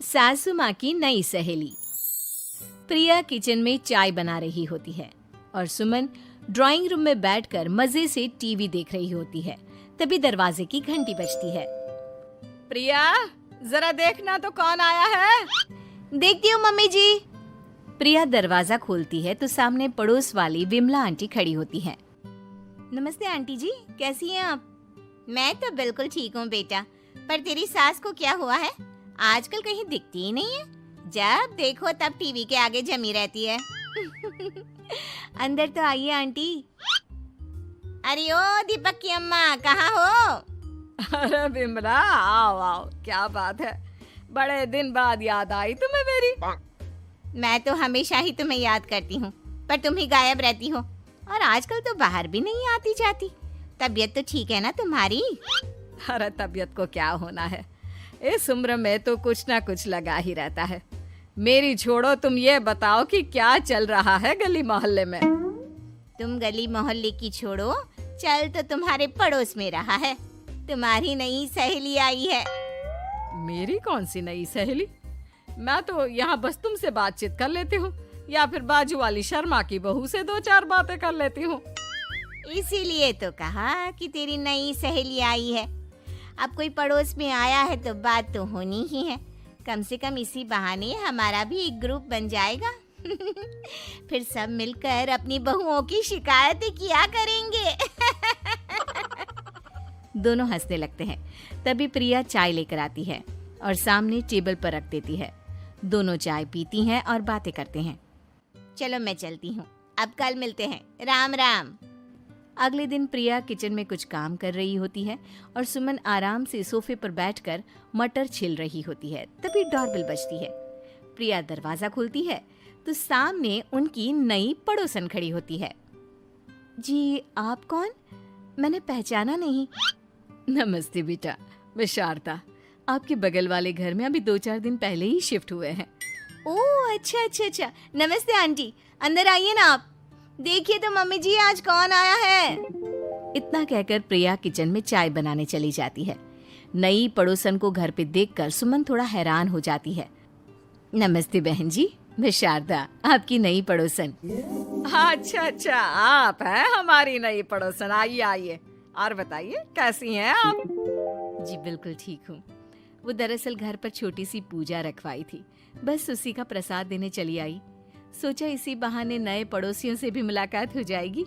सासू माँ की नई सहेली। प्रिया किचन में चाय बना रही होती है और सुमन ड्राइंग रूम में बैठकर मजे से टीवी देख रही होती है। तभी दरवाजे की घंटी बजती है। प्रिया, जरा देखना तो कौन आया है। देखती हूँ मम्मी जी। प्रिया दरवाजा खोलती है तो सामने पड़ोस वाली विमला आंटी खड़ी होती है। नमस्ते आंटी जी, कैसी हैं आप? मैं तो बिल्कुल ठीक हूँ बेटा, पर तेरी सास को क्या हुआ है? आजकल कहीं दिखती ही नहीं है। जब देखो तब टीवी के आगे जमी रहती है। अंदर तो आइए आंटी। अरे ओ दीपक की अम्मा, कहाँ हो? अरे बिमला, आओ आओ, क्या बात है, बड़े दिन बाद याद आई तुम्हें मेरी। मैं तो हमेशा ही तुम्हें याद करती हूँ, पर तुम ही गायब रहती हो और आजकल तो बाहर भी नहीं आती जाती। तबीयत तो ठीक है ना तुम्हारी? अरे तबीयत को क्या होना है, इस उम्र में तो कुछ ना कुछ लगा ही रहता है। मेरी छोड़ो, तुम ये बताओ कि क्या चल रहा है गली मोहल्ले में। तुम गली मोहल्ले की छोड़ो, चल तो तुम्हारे पड़ोस में रहा है। तुम्हारी नई सहेली आई है। मेरी कौन सी नई सहेली? मैं तो यहाँ बस तुमसे बातचीत कर लेती हूँ या फिर बाजू वाली शर्मा की बहू से दो चार बातें कर लेती हूँ। इसीलिए तो कहा कि तेरी नई सहेली आई है। अब कोई पड़ोस में आया है तो बात तो होनी ही है। कम से कम इसी बहाने हमारा भी एक ग्रुप बन जाएगा। फिर सब मिलकर अपनी बहुओं की शिकायतें किया करेंगे। दोनों हंसने लगते हैं। तभी प्रिया चाय लेकर आती है और सामने टेबल पर रख देती है। दोनों चाय पीती हैं और बातें करते हैं। चलो मैं चलती हूँ, अब कल मिलते हैं। राम राम। अगले दिन प्रिया किचन में कुछ काम कर रही होती है और सुमन आराम से सोफे पर बैठकर मटर छिल रही होती है। तभी डोरबेल बजती है। प्रिया दरवाजा खोलती है तो सामने उनकी नई पड़ोसन खड़ी होती है। जी, आप कौन? मैंने पहचाना नहीं। नमस्ते बेटा, मैं शारदा, आपके बगल वाले घर में अभी 2-4 दिन पहले ही शिफ्ट हुए हैं। ओह अच्छा अच्छा अच्छा, नमस्ते आंटी, अंदर आइए ना आप। देखिए तो मम्मी जी, आज कौन आया है। इतना कहकर प्रिया किचन में चाय बनाने चली जाती है। नई पड़ोसन को घर पे देखकर सुमन थोड़ा हैरान हो जाती है। नमस्ते बहन जी, मैं शारदा, आपकी नई पड़ोसन। अच्छा अच्छा, आप हैं हमारी नई पड़ोसन। आइए आइए, और बताइए कैसी हैं आप? जी बिल्कुल ठीक हूँ। वो दरअसल घर पर छोटी सी पूजा रखवाई थी, बस उसी का प्रसाद देने चली आई। सोचा इसी बहाने नए पड़ोसियों से भी मुलाकात हो जाएगी।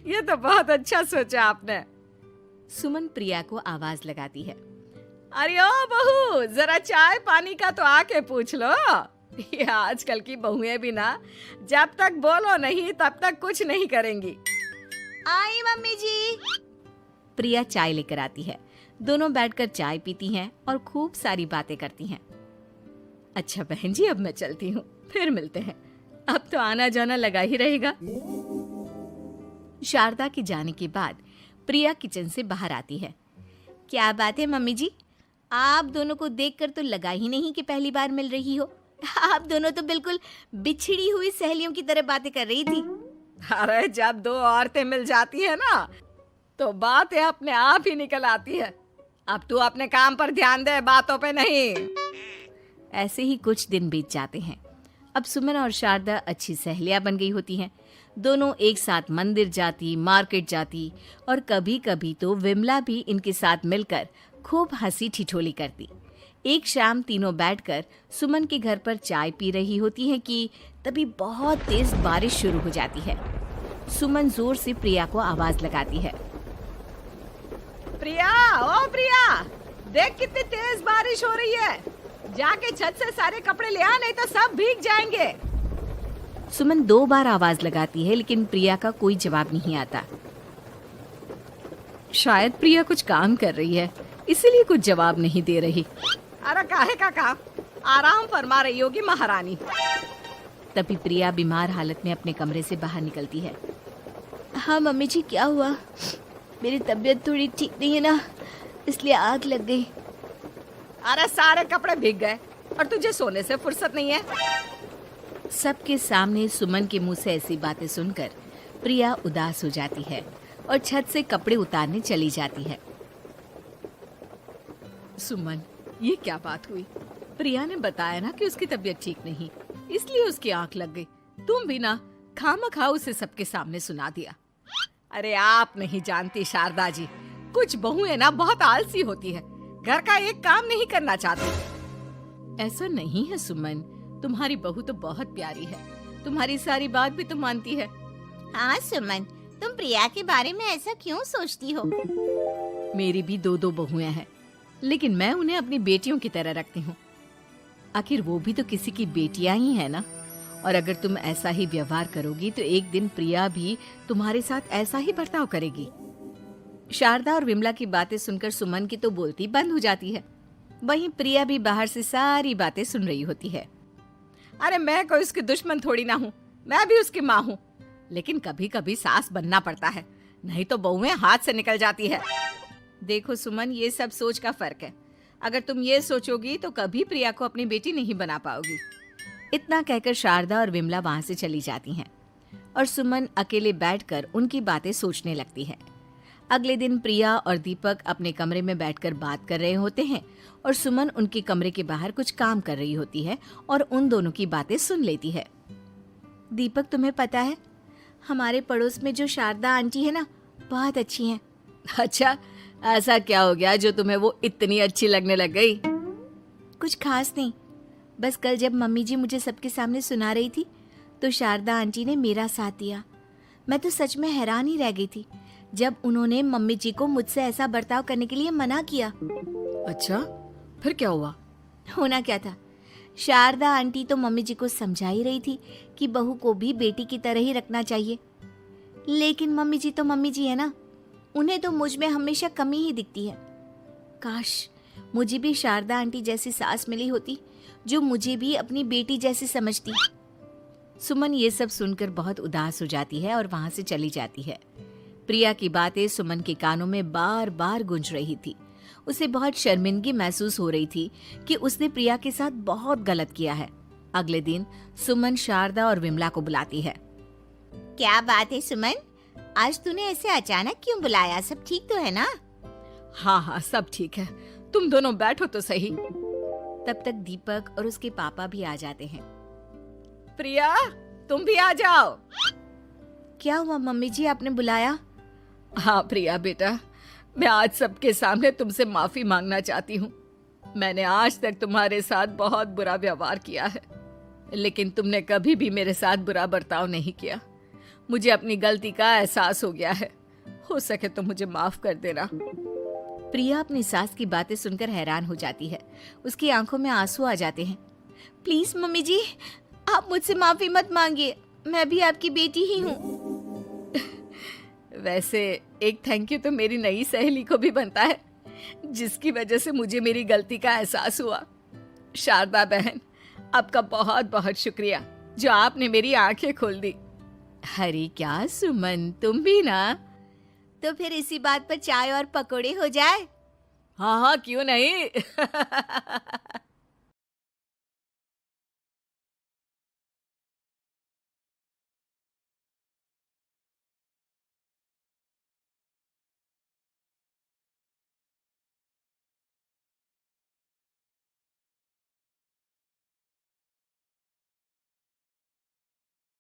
ये तो बहुत अच्छा सोचा आपने। सुमन प्रिया को आवाज लगाती है। अरे ओ बहू, जरा चाय पानी का तो आके पूछ लो। ये आजकल की बहुएं भी ना, जब तक बोलो नहीं तब तक कुछ नहीं करेंगी। आई मम्मी जी। प्रिया चाय लेकर आती है। दोनों बैठकर चाय पीती हैं और खूब सारी बातें करती हैं। अच्छा बहन जी, अब मैं चलती हूँ, फिर मिलते हैं। अब तो आना जाना लगा ही रहेगा। शारदा के जाने के बाद प्रिया किचन से बाहर आती है। क्या बात है मम्मी जी, आप दोनों को देखकर तो लगा ही नहीं कि पहली बार मिल रही हो। आप दोनों तो बिल्कुल बिछड़ी हुई सहेलियों की तरह बातें कर रही थी। अरे जब दो औरतें मिल जाती है ना, तो बातें अपने आप ही निकल आती है। अब तू अपने काम पर ध्यान दे, बातों पे नहीं। ऐसे ही कुछ दिन बीत जाते हैं। अब सुमन और शारदा अच्छी सहेलियां बन गई होती हैं। दोनों एक साथ मंदिर जाती, मार्केट जाती और कभी कभी तो विमला भी इनके साथ मिलकर खूब हंसी ठिठोली करती। एक शाम तीनों बैठकर सुमन के घर पर चाय पी रही होती हैं कि तभी बहुत तेज बारिश शुरू हो जाती है। सुमन जोर से प्रिया को आवाज लगाती है। प्रिया, ओ प्रिया, देख कितनी तेज बारिश हो रही है। जाके छत से सारे कपड़े ले आ, नहीं तो सब भीग जाएंगे। सुमन 2 बार आवाज लगाती है लेकिन प्रिया का कोई जवाब नहीं आता। शायद प्रिया कुछ काम कर रही है, इसीलिए कुछ जवाब नहीं दे रही। अरे काहे का काम, आराम फरमा रही होगी महारानी। तभी प्रिया बीमार हालत में अपने कमरे से बाहर निकलती है। हाँ मम्मी जी, क्या हुआ? मेरी तबीयत थोड़ी ठीक नहीं है ना, इसलिए आग लग गई। अरे सारे कपड़े भीग गए और तुझे सोने से फुर्सत नहीं है। सबके सामने सुमन के मुंह से ऐसी बातें सुनकर प्रिया उदास हो जाती है और छत से कपड़े उतारने चली जाती है। सुमन, ये क्या बात हुई? प्रिया ने बताया ना कि उसकी तबीयत ठीक नहीं, इसलिए उसकी आंख लग गई। तुम भी ना खामखा उसे सबके सामने सुना दिया। अरे आप नहीं जानती शारदा जी, कुछ बहुएं ना बहुत आलसी होती है, घर का एक काम नहीं करना चाहती। ऐसा नहीं है सुमन, तुम्हारी बहू तो बहुत प्यारी है, तुम्हारी सारी बात भी तो मानती है। हाँ सुमन, तुम प्रिया के बारे में ऐसा क्यों सोचती हो? मेरी भी दो बहुएं हैं, लेकिन मैं उन्हें अपनी बेटियों की तरह रखती हूँ। आखिर वो भी तो किसी की बेटियां ही है ना। और अगर तुम ऐसा ही व्यवहार करोगी तो एक दिन प्रिया भी तुम्हारे साथ ऐसा ही बर्ताव करेगी। शारदा और विमला की बातें सुनकर सुमन की तो बोलती बंद हो जाती है। वहीं प्रिया भी बाहर से सारी बातें सुन रही होती है। अरे मैं कोई उसकी दुश्मन थोड़ी ना हूँ, मैं भी उसकी माँ हूँ, लेकिन कभी कभी सास बनना पड़ता है, नहीं तो बहुएं हाथ से निकल जाती है। देखो सुमन, ये सब सोच का फर्क है। अगर तुम ये सोचोगी तो कभी प्रिया को अपनी बेटी नहीं बना पाओगी। इतना कहकर शारदा और विमला वहां से चली जाती हैं और सुमन अकेले बैठकर उनकी बातें सोचने लगती है। अगले दिन प्रिया और दीपक अपने कमरे में बैठकर बात कर रहे होते हैं और सुमन उनके कमरे के बाहर कुछ काम कर रही होती है और उन दोनों की बातें सुन लेती है। दीपक, तुम्हें पता है हमारे पड़ोस में जो शारदा आंटी है ना, बहुत अच्छी हैं। अच्छा, ऐसा क्या हो गया जो तुम्हें वो इतनी अच्छी लगने लग गई? कुछ खास नहीं, बस कल जब मम्मी जी मुझे सबके सामने सुना रही थी तो शारदा आंटी ने मेरा साथ दिया। मैं तो सच में हैरान ही रह गई थी जब उन्होंने मम्मी जी को मुझसे ऐसा बर्ताव करने के लिए मना किया। अच्छा, फिर क्या हुआ? होना क्या था, शारदा आंटी तो मम्मी जी को समझा ही रही थी कि बहू को भी बेटी की तरह ही रखना चाहिए, लेकिन मम्मी जी तो मम्मी जी है ना, उन्हें तो मुझ में हमेशा कमी ही दिखती है। काश मुझे भी शारदा आंटी जैसी सास मिली होती जो मुझे भी अपनी बेटी जैसी समझती। सुमन ये सब सुनकर बहुत उदास हो जाती है और वहां से चली जाती है। प्रिया की बातें सुमन के कानों में बार बार गूंज रही थी। उसे बहुत शर्मिंदगी महसूस हो रही थी कि उसने प्रिया के साथ बहुत गलत किया है। अगले दिन सुमन शारदा और विमला को बुलाती है। क्या बात है सुमन, आज तूने ऐसे अचानक क्यों बुलाया? सब ठीक तो है ना? हाँ, सब ठीक है, तुम दोनों बैठो तो सही। तब तक दीपक और उसके पापा भी आ जाते हैं। प्रिया, तुम भी आ जाओ। क्या हुआ मम्मी जी, आपने बुलाया? हाँ प्रिया बेटा, मैं आज सबके सामने तुमसे माफी मांगना चाहती हूँ। मैंने आज तक तुम्हारे साथ बहुत बुरा व्यवहार किया है, लेकिन तुमने कभी भी मेरे साथ बुरा बर्ताव नहीं किया। मुझे अपनी गलती का एहसास हो गया है, हो सके तो मुझे माफ कर देना। प्रिया अपनी सास की बातें सुनकर हैरान हो जाती है। उसकी आंखों में आंसू आ जाते हैं। प्लीज मम्मी जी, आप मुझसे माफी मत मांगिए, मैं भी आपकी बेटी ही हूँ। वैसे एक थैंक यू तो मेरी नई सहेली को भी बनता है, जिसकी वजह से मुझे मेरी गलती का एहसास हुआ। शारदा बहन, आपका बहुत बहुत शुक्रिया जो आपने मेरी आंखें खोल दी। अरे क्या सुमन, तुम भी ना। तो फिर इसी बात पर चाय और पकोड़े हो जाए? हाँ, क्यों नहीं।